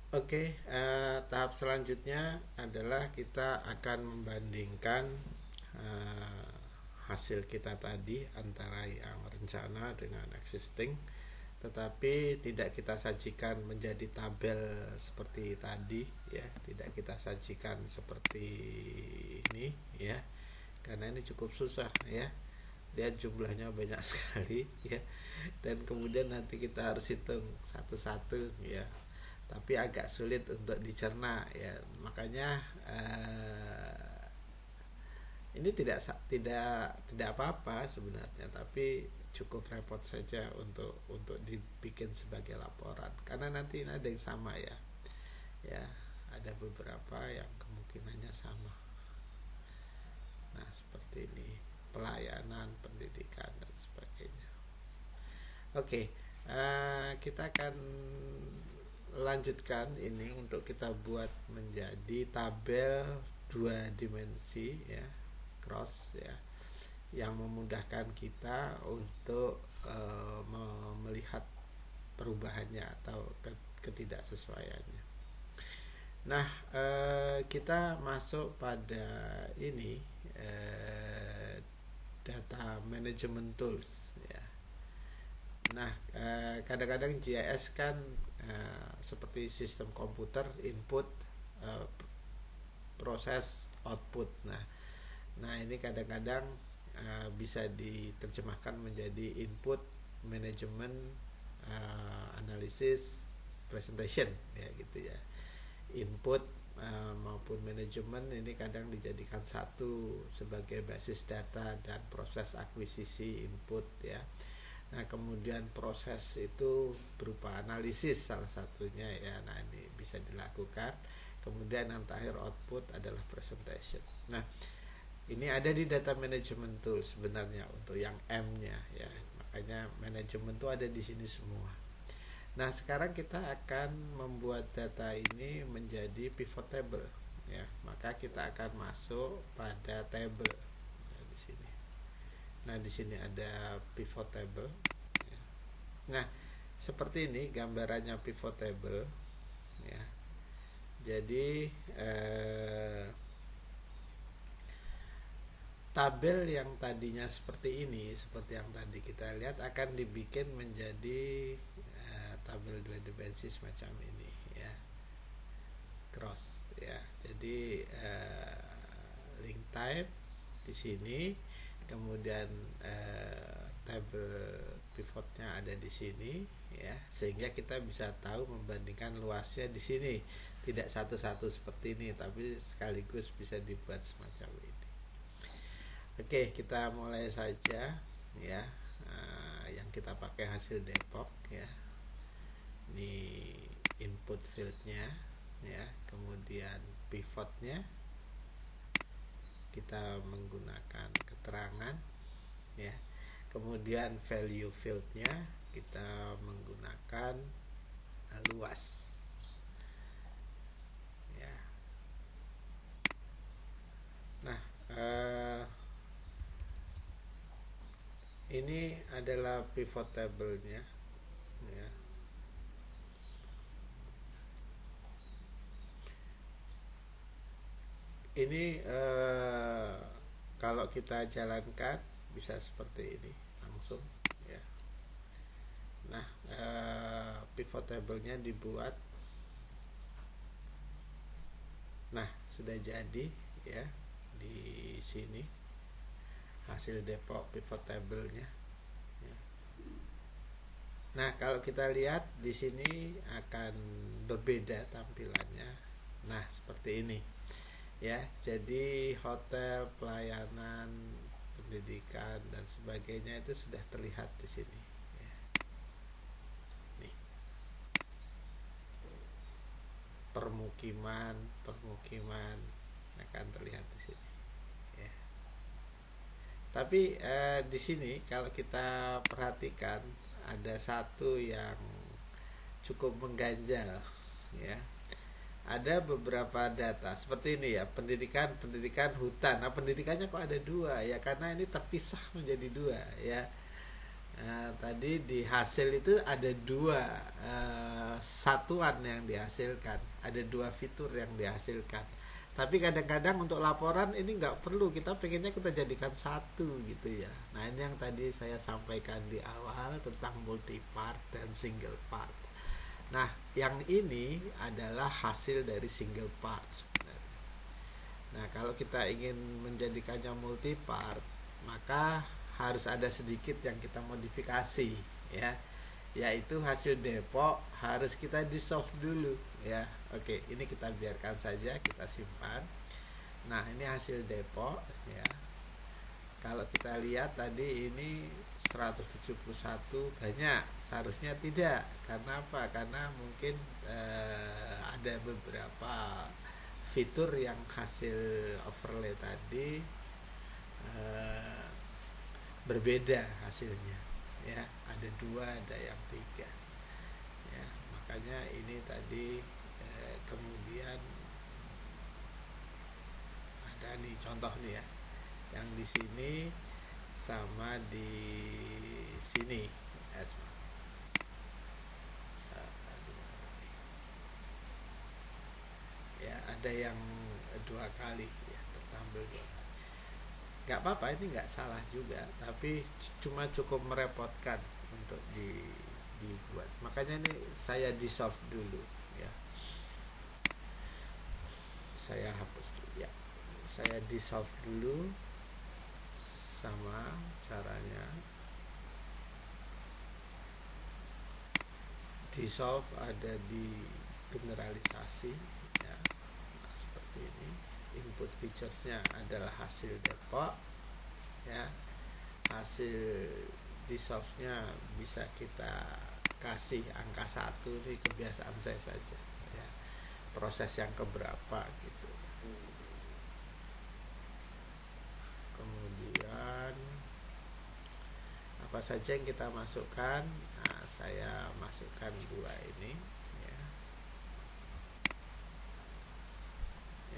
Oke, tahap selanjutnya adalah kita akan membandingkan eh, hasil kita tadi antara yang rencana dengan existing, tetapi tidak kita sajikan menjadi tabel seperti tadi, ya, tidak kita sajikan seperti ini, ya, karena ini cukup susah, ya. Dia jumlahnya banyak sekali, ya, dan kemudian nanti kita harus hitung satu-satu, ya, tapi agak sulit untuk dicerna, ya. Makanya ini tidak apa-apa sebenarnya, tapi cukup repot saja untuk dibikin sebagai laporan karena nanti ada yang sama, ya, ya, ada beberapa yang kemungkinannya sama. Nah, seperti ini, pelayanan, pendidikan, dan sebagainya. Oke, kita akan lanjutkan ini untuk kita buat menjadi tabel dua dimensi, ya, cross, ya, yang memudahkan kita untuk melihat perubahannya atau ketidaksesuaiannya. Nah, kita masuk pada ini, data management tools, ya. Nah, kadang-kadang GIS kan seperti sistem komputer, input, eh, proses, output. Nah, ini kadang-kadang bisa diterjemahkan menjadi input, management, analisis, presentation, ya, gitu, ya. Input maupun manajemen ini kadang dijadikan satu sebagai basis data dan proses akuisisi input, ya. Nah, kemudian proses itu berupa analisis salah satunya, ya. Nah, ini bisa dilakukan. Kemudian yang terakhir output adalah presentation. Nah, ini ada di data management tool sebenarnya untuk yang M-nya, ya. Makanya manajemen itu ada di sini semua. Nah, sekarang kita akan membuat data ini menjadi pivot table, ya. Maka kita akan masuk pada table. Nah, di sini. Nah, di sini ada pivot table. Ya. Nah, seperti ini gambarannya pivot table, ya. Jadi tabel yang tadinya seperti ini, seperti yang tadi kita lihat, akan dibikin menjadi tabel dua dimensi semacam ini, ya, cross, ya. Jadi link type di sini, kemudian tabel pivotnya ada di sini, ya, sehingga kita bisa tahu membandingkan luasnya di sini, tidak satu-satu seperti ini, tapi sekaligus bisa dibuat semacam ini. Oke, kita mulai saja, ya. Yang kita pakai hasil Depok, ya. Ini input fieldnya, ya. Kemudian pivotnya kita menggunakan keterangan, ya. Kemudian value fieldnya kita menggunakan luas, ya. Nah, ini adalah pivot table-nya, ya. Ini kalau kita jalankan bisa seperti ini langsung, ya. Nah, pivot table-nya dibuat. Nah, sudah jadi, ya, di sini hasil Depok pivot table-nya, ya. Nah, kalau kita lihat di sini akan berbeda tampilannya. Nah, seperti ini, ya. Jadi hotel, pelayanan, pendidikan, dan sebagainya itu sudah terlihat di sini, ya. Nih, permukiman akan terlihat di sini, ya. Tapi di sini kalau kita perhatikan ada satu yang cukup mengganjal, ya. Ada beberapa data seperti ini, ya, pendidikan hutan. Nah, pendidikannya kok ada dua, ya, karena ini terpisah menjadi dua, ya. Tadi di hasil itu ada dua satuan yang dihasilkan, ada dua fitur yang dihasilkan. Tapi kadang-kadang untuk laporan ini nggak perlu, kita pengennya kita jadikan satu gitu ya. Nah ini yang tadi saya sampaikan di awal tentang multi part dan single part. Nah yang ini adalah hasil dari single part sebenarnya. Nah kalau kita ingin menjadikannya multi part, maka harus ada sedikit yang kita modifikasi ya, yaitu hasil depok harus kita di solve dulu ya. Oke, ini kita biarkan saja, kita simpan. Nah ini hasil depok ya. Kalau kita lihat tadi ini 171 banyak, seharusnya tidak. Karena apa? Karena mungkin ada beberapa fitur yang hasil overlay tadi eh, berbeda hasilnya ya, ada dua, ada yang tiga ya. Makanya ini tadi kemudian ada nih contoh nih ya, yang di sini sama di sini ya, ada yang dua kali ya, tertampil dua kali. Nggak apa-apa, ini nggak salah juga, tapi cuma cukup merepotkan untuk dibuat. Makanya ini saya di solve dulu ya, saya hapus dulu ya, saya di solve dulu. Sama caranya di solve ada di generalisasi ya. Nah, seperti ini, input featuresnya adalah hasil depok ya. Hasil di solve-nya bisa kita kasih angka 1, ini kebiasaan saya saja ya, proses yang keberapa gitu. Kemudian apa saja yang kita masukkan. Nah, saya masukkan dua ini ya,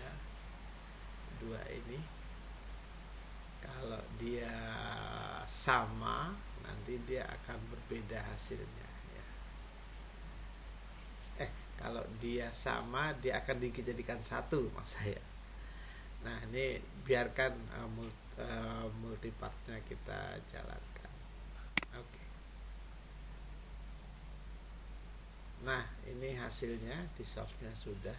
ya, dua ini. Kalau dia sama, nanti dia akan berbeda hasilnya ya. Kalau dia sama, dia akan dijadikan satu maksud saya. Nah ini biarkan multipartnya kita jalankan. Oke. Nah ini hasilnya di softnya sudah.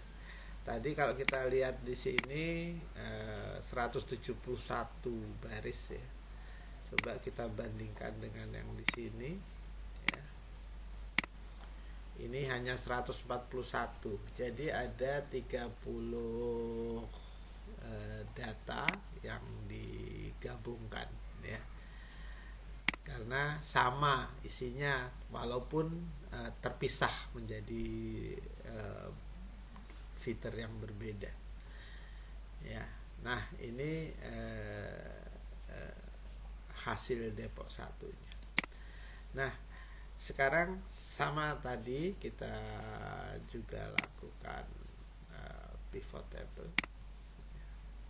Tadi kalau kita lihat di sini 171 baris ya. Coba kita bandingkan dengan yang di sini ya. Ini hanya 141. Jadi ada 30 data yang digabungkan ya. Karena sama isinya walaupun terpisah menjadi fitur yang berbeda ya. Nah ini hasil depok satunya. Nah sekarang sama tadi kita juga lakukan pivot table.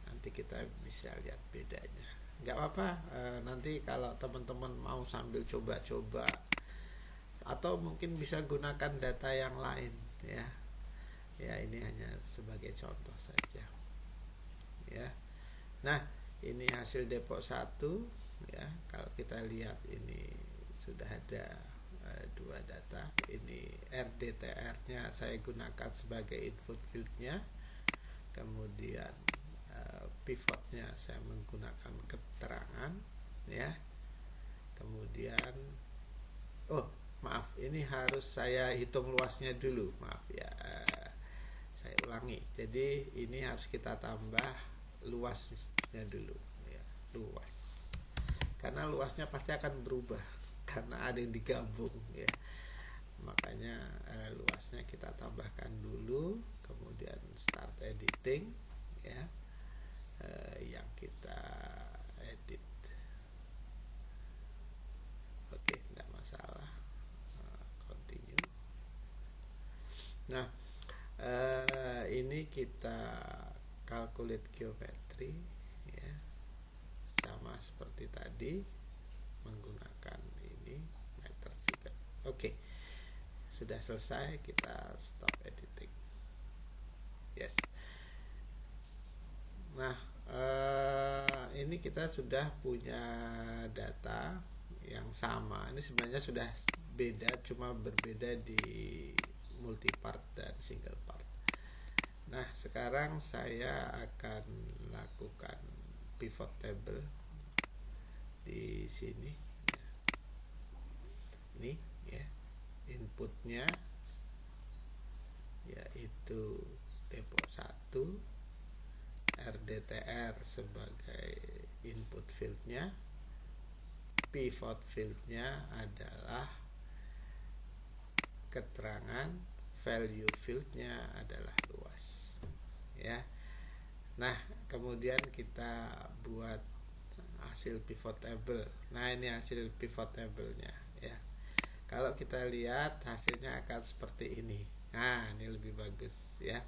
Nanti kita bisa lihat bedanya. Nggak apa-apa, nanti kalau teman-teman mau sambil coba-coba atau mungkin bisa gunakan data yang lain ya. Ya ini hanya sebagai contoh saja ya. Nah ini hasil depok 1 ya. Kalau kita lihat ini sudah ada dua data. Ini RDTR nya saya gunakan sebagai input fieldnya, kemudian pivotnya saya menggunakan keterangan ya. Kemudian maaf, ini harus saya hitung luasnya dulu, maaf ya, saya ulangi. Jadi ini harus kita tambah luasnya dulu ya, luas, karena luasnya pasti akan berubah karena ada yang digabung ya. Makanya luasnya kita tambahkan dulu, kemudian start editing ya, yang kita edit. Oke, tidak masalah, continue. Nah ini kita calculate geometry ya, sama seperti tadi menggunakan ini ini matter juga. Oke, sudah selesai, kita stop editing. Yes. Nah, ini kita sudah punya data yang sama. Ini sebenarnya sudah beda, cuma berbeda di multipart dan single part. Nah, sekarang saya akan lakukan pivot table di sini. Ini ya, inputnya yaitu depo 1, RDTR sebagai input fieldnya, pivot fieldnya adalah keterangan, value fieldnya adalah luas ya. Nah, kemudian kita buat hasil pivot table. Nah, ini hasil pivot table-nya ya. Kalau kita lihat hasilnya akan seperti ini. Nah, ini lebih bagus ya.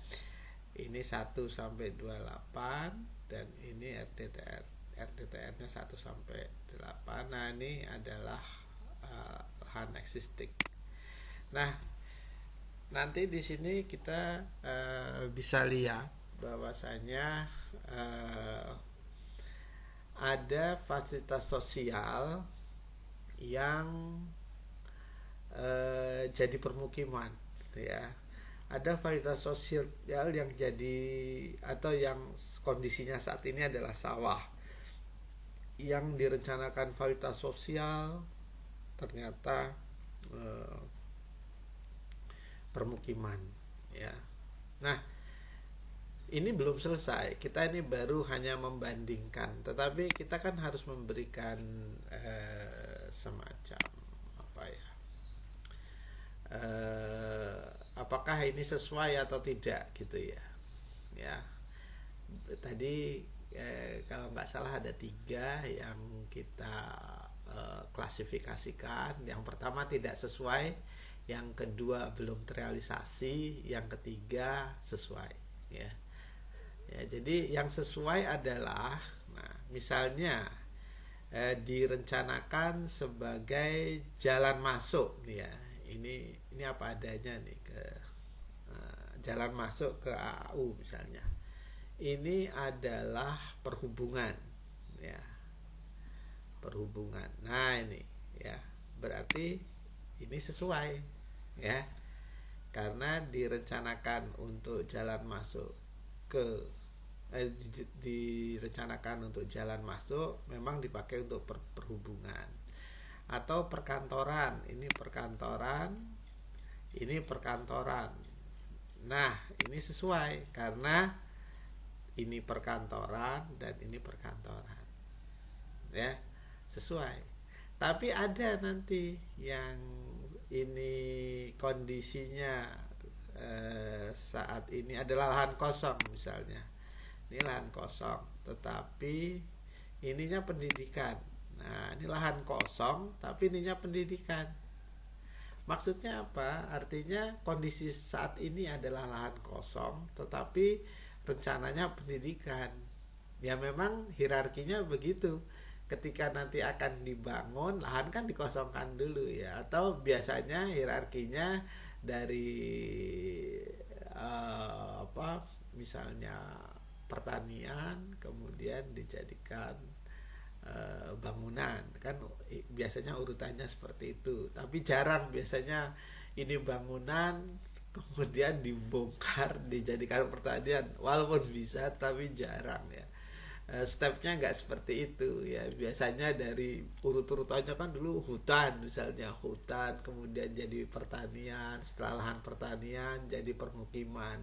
Ini 1 sampai 28 dan ini RDTR-nya 1 sampai 8. Nah, ini adalah lahan existing. Nah, nanti di sini kita bisa lihat bahwasanya ada fasilitas sosial yang jadi permukiman ya. Ada fasilitas sosial yang jadi atau yang kondisinya saat ini adalah sawah, yang direncanakan fasilitas sosial ternyata permukiman ya. Nah, ini belum selesai, kita ini baru hanya membandingkan, tetapi kita kan harus memberikan semacam apa ya, apakah ini sesuai atau tidak gitu ya. Ya, tadi kalau nggak salah ada 3 yang kita klasifikasikan. Yang pertama tidak sesuai, yang kedua belum terrealisasi, yang ketiga sesuai ya. Ya, jadi yang sesuai adalah, nah, misalnya direncanakan sebagai jalan masuk nih ya. Ini apa adanya nih, ke jalan masuk ke AAU misalnya. Ini adalah perhubungan ya. Perhubungan. Nah, ini ya, berarti ini sesuai ya. Karena direncanakan untuk jalan masuk direncanakan untuk jalan masuk memang dipakai untuk perhubungan. Atau perkantoran, ini perkantoran, ini perkantoran. Nah, ini sesuai karena ini perkantoran dan ini perkantoran ya, sesuai. Tapi ada nanti yang ini kondisinya saat ini adalah lahan kosong misalnya. Ini lahan kosong, tetapi ininya pendidikan. Nah, ini lahan kosong, tapi ininya pendidikan. Maksudnya apa? Artinya kondisi saat ini adalah lahan kosong, tetapi rencananya pendidikan. Ya memang hierarkinya begitu. Ketika nanti akan dibangun, lahan kan dikosongkan dulu ya. Atau biasanya hierarkinya dari misalnya pertanian, kemudian dijadikan bangunan, kan biasanya urutannya seperti itu. Tapi jarang biasanya ini bangunan kemudian dibongkar dijadikan pertanian, walaupun bisa tapi jarang ya. Stepnya nggak seperti itu ya. Biasanya dari urut-urutannya kan dulu hutan, misalnya hutan, kemudian jadi pertanian, setelah lahan pertanian jadi permukiman,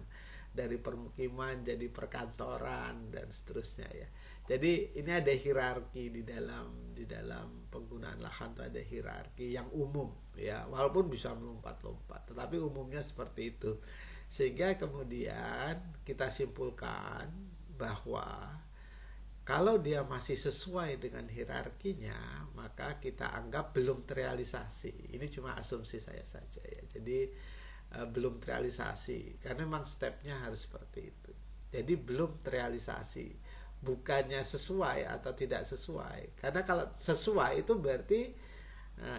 dari permukiman jadi perkantoran dan seterusnya ya. Jadi ini ada hierarki di dalam penggunaan lahan, itu ada hierarki yang umum ya, walaupun bisa melompat-lompat, tetapi umumnya seperti itu. Sehingga kemudian kita simpulkan bahwa kalau dia masih sesuai dengan hierarkinya, maka kita anggap belum terrealisasi. Ini cuma asumsi saya saja ya. Jadi belum terrealisasi karena memang stepnya harus seperti itu. Jadi belum terrealisasi, bukannya sesuai atau tidak sesuai. Karena kalau sesuai itu berarti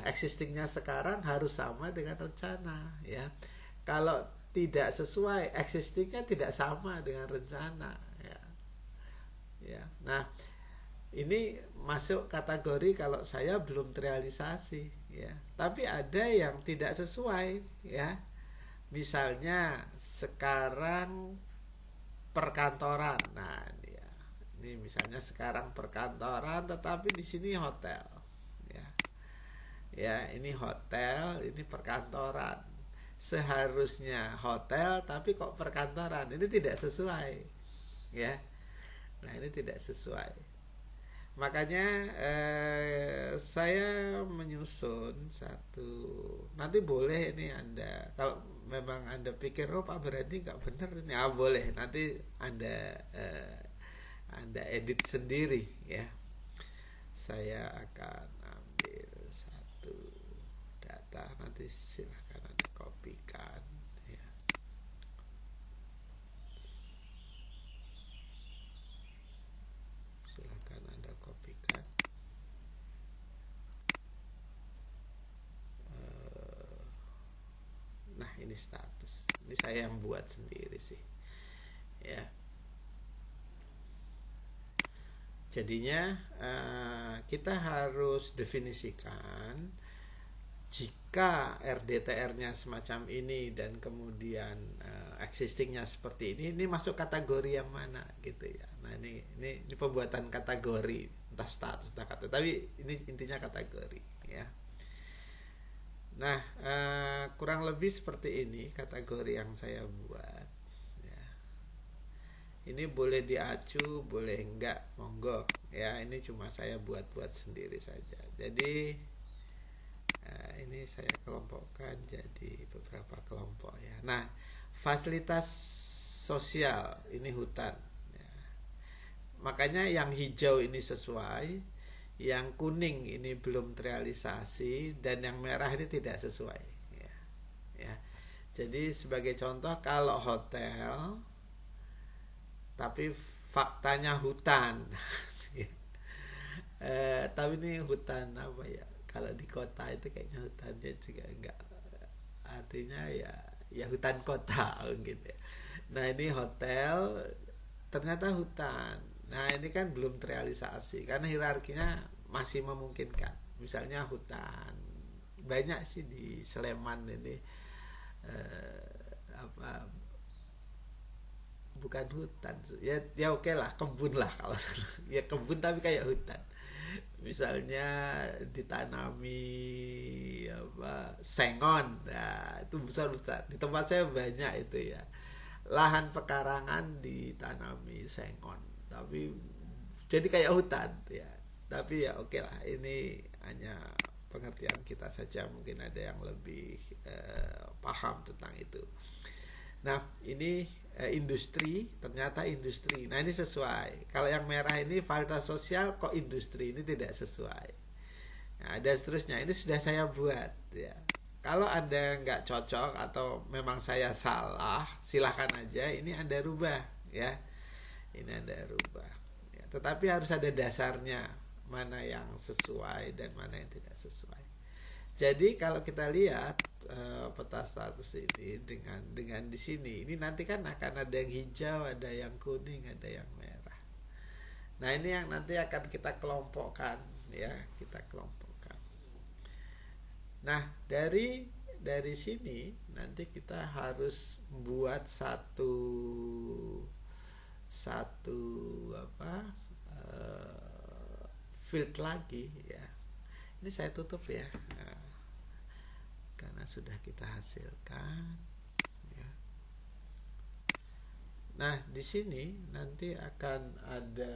existingnya sekarang harus sama dengan rencana, ya. Kalau tidak sesuai, existingnya tidak sama dengan rencana, ya. Ya. Nah, ini masuk kategori kalau saya belum terrealisasi, ya. Tapi ada yang tidak sesuai, ya. Misalnya sekarang perkantoran. Nah, ya. Ini misalnya sekarang perkantoran tetapi di sini hotel. Ya. Ya, ini hotel, ini perkantoran. Seharusnya hotel tapi kok perkantoran. Ini tidak sesuai. Ya. Nah, ini tidak sesuai. Makanya saya menyusun satu. Nanti boleh ini Anda, kalau memang Anda pikir oh Pak Beradi nggak benar ini, boleh nanti Anda edit sendiri, ya. Saya akan ambil satu data, nanti silahkan Anda kopikan, ya. Silahkan Anda kopikan. Nah, ini status. Ini saya yang buat sendiri sih, ya. Jadinya kita harus definisikan jika RDTR-nya semacam ini dan kemudian existingnya seperti ini masuk kategori yang mana gitu, ya. Nah, ini pembuatan kategori, entah status entah kategori, tapi ini intinya kategori, ya. Nah, kurang lebih seperti ini kategori yang saya buat, ya. Ini boleh diacu, boleh enggak, monggo, ya. Ini cuma saya buat-buat sendiri saja. Jadi ini saya kelompokkan jadi beberapa kelompok, ya. Nah, fasilitas sosial ini hutan, ya. Makanya yang hijau ini sesuai, yang kuning ini belum terrealisasi, dan yang merah ini tidak sesuai, ya. Ya. Jadi sebagai contoh, kalau hotel tapi faktanya hutan tapi ini hutan apa ya, kalau di kota itu kayaknya hutannya juga enggak, artinya ya hutan kota gitu, ya. Nah, ini hotel ternyata hutan. Nah, ini kan belum terrealisasi karena hierarkinya masih memungkinkan. Misalnya hutan, banyak sih di Sleman ini apa, bukan hutan ya oke lah, kebun lah kalau ya kebun tapi kayak hutan. Misalnya ditanami apa, sengon, nah itu besar besar. Di tempat saya banyak itu, ya, lahan pekarangan ditanami sengon, tapi jadi kayak hutan, ya. Tapi ya oke lah, ini hanya pengertian kita saja, mungkin ada yang lebih paham tentang itu. Nah, ini industri, ternyata industri. Nah, ini sesuai. Kalau yang merah ini fasilitas sosial, kok industri, ini tidak sesuai. Nah, dan seterusnya. Ini sudah saya buat, ya. Kalau Anda nggak cocok atau memang saya salah, silahkan aja. Ini Anda rubah, ya. Ini Anda rubah. Ya, tetapi harus ada dasarnya, mana yang sesuai dan mana yang tidak sesuai. Jadi kalau kita lihat peta status ini dengan di sini, ini nanti kan akan ada yang hijau, ada yang kuning, ada yang merah. Nah, ini yang nanti akan kita kelompokkan, ya, kita kelompokkan. Nah, dari sini nanti kita harus buat satu apa, field lagi, ya. Ini saya tutup, ya, karena sudah kita hasilkan, ya. Nah, di sini nanti akan ada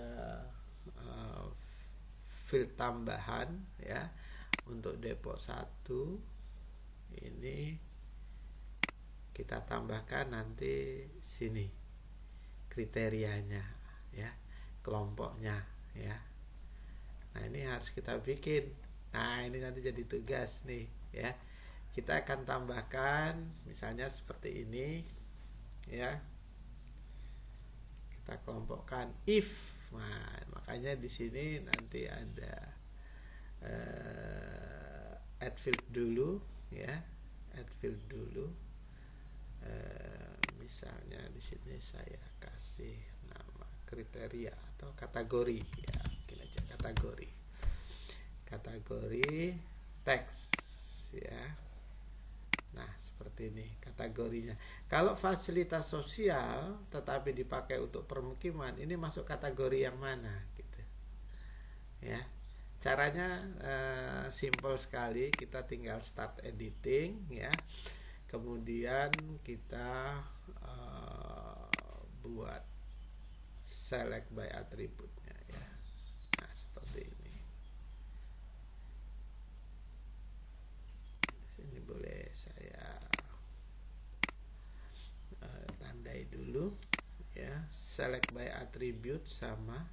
field tambahan, ya, untuk Depok 1. Ini kita tambahkan nanti sini kriterianya, ya, kelompoknya, ya. Nah, ini harus kita bikin. Nah, ini nanti jadi tugas nih, ya. Kita akan tambahkan misalnya seperti ini, ya. Kita kelompokkan if. Nah, makanya di sini nanti ada add field dulu ya, add field dulu. Misalnya di sini saya kasih nama kriteria atau kategori ya, mungkin aja kategori teks ya. Nah, seperti ini kategorinya. Kalau fasilitas sosial tetapi dipakai untuk permukiman, ini masuk kategori yang mana gitu. Ya. Caranya simple sekali, kita tinggal start editing ya. Kemudian kita buat select by attribute-nya ya. Nah, seperti ini. Sini boleh saya tandai dulu ya, select by attribute sama.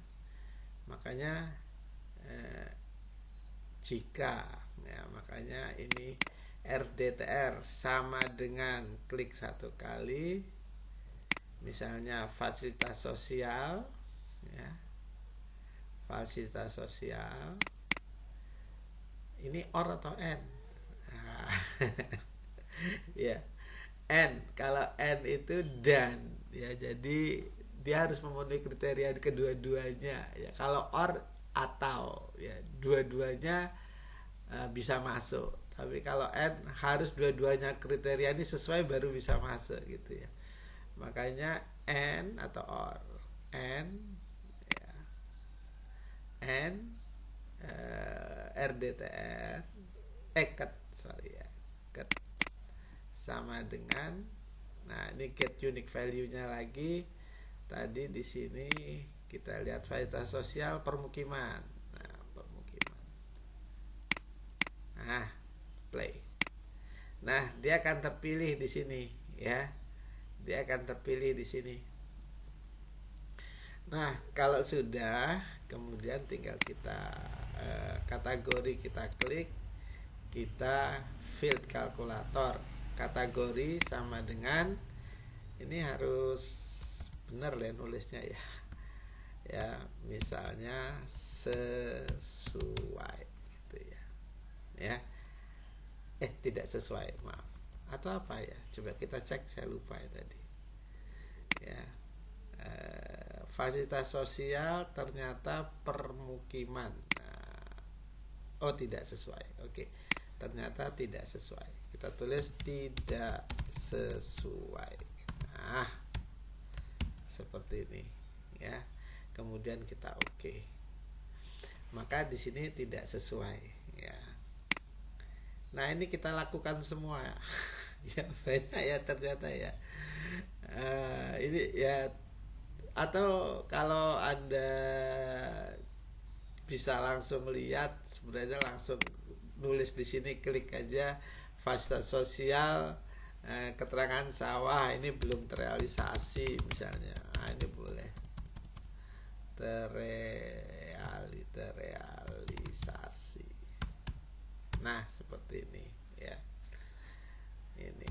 Makanya jika ya, makanya ini RDTR sama dengan klik satu kali, misalnya fasilitas sosial ya, fasilitas sosial ini or atau n. Nah, ya n, kalau n itu dan ya, jadi dia harus memenuhi kriteria kedua-duanya ya. Kalau or atau ya, dua-duanya bisa masuk. Tapi kalau n harus dua-duanya kriteria ini sesuai baru bisa masuk gitu ya. Makanya n atau or, n ya, n RDTR ket sama dengan, nah ini get unique value-nya lagi. Tadi di sini kita lihat fasilitas sosial permukiman. Nah, permukiman. Nah, play. Nah, dia akan terpilih di sini ya. Dia akan terpilih di sini. Nah, kalau sudah, kemudian tinggal kita kategori, kita klik, kita field kalkulator. Kategori sama dengan, ini harus benar ya nulisnya ya. Ya, misalnya sesuai gitu ya. Ya. Tidak sesuai, maaf. Atau apa ya? Coba kita cek, saya lupa ya tadi. Ya. Fasilitas sosial ternyata permukiman. Nah, tidak sesuai. Oke. Ternyata tidak sesuai. Kita tulis tidak sesuai. Nah, seperti ini ya. Kemudian kita oke. Maka di sini tidak sesuai ya. Nah, ini kita lakukan semua ya, banyak ya ternyata ya. Ini ya, atau kalau Anda bisa langsung lihat, sebenarnya langsung nulis di sini, klik aja fasilitas sosial, keterangan sawah ini belum terrealisasi misalnya. Nah, ini boleh terrealisasi. Nah, seperti ini ya. Ini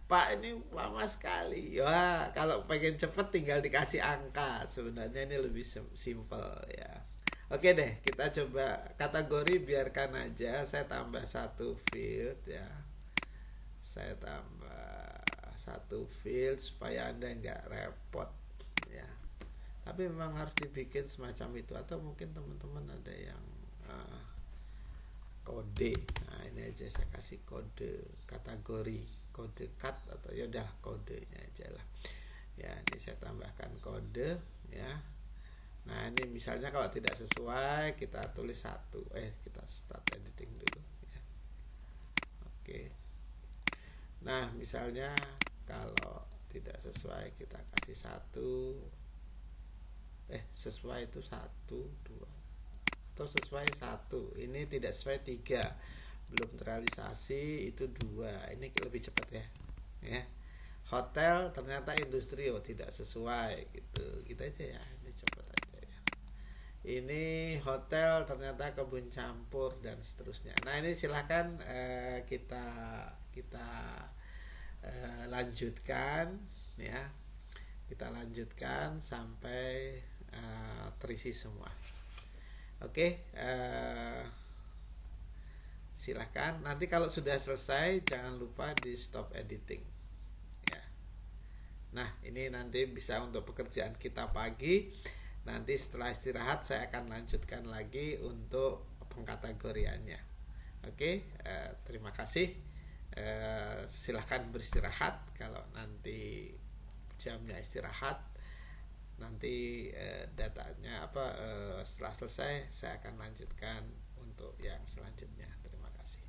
Pak, ini lama sekali ya. Kalau pengen cepet tinggal dikasih angka. Sebenarnya ini lebih simple ya. Oke deh, kita coba kategori, biarkan aja. Saya tambah satu field ya. Saya tambah satu field supaya Anda nggak repot ya. Tapi memang harus dibikin semacam itu. Atau mungkin teman-teman ada yang kode. Nah, ini aja saya kasih kode kategori, kode cut, atau ya udah kodenya aja lah. Ya, ini saya tambahkan kode ya. Nah, ini misalnya kalau tidak sesuai, kita tulis 1. Kita start editing dulu ya. Oke. Nah, misalnya kalau tidak sesuai, kita kasih 1. Sesuai itu 1, 2. Atau sesuai 1. Ini tidak sesuai 3. Belum terrealisasi itu 2. Ini lebih cepat ya. Ya. Hotel ternyata industri, tidak sesuai gitu. Gitu aja ya. Ini cepat aja ya. Ini hotel ternyata kebun campur dan seterusnya. Nah, ini silakan kita lanjutkan ya. Kita lanjutkan sampai terisi semua. Oke, Silahkan. Nanti kalau sudah selesai jangan lupa di stop editing ya. Nah, ini nanti bisa untuk pekerjaan kita pagi. Nanti setelah istirahat saya akan lanjutkan lagi untuk pengkategoriannya. Oke, terima kasih. Silahkan beristirahat. Kalau nanti jamnya istirahat, nanti datanya setelah selesai saya akan lanjutkan untuk yang selanjutnya. Terima kasih.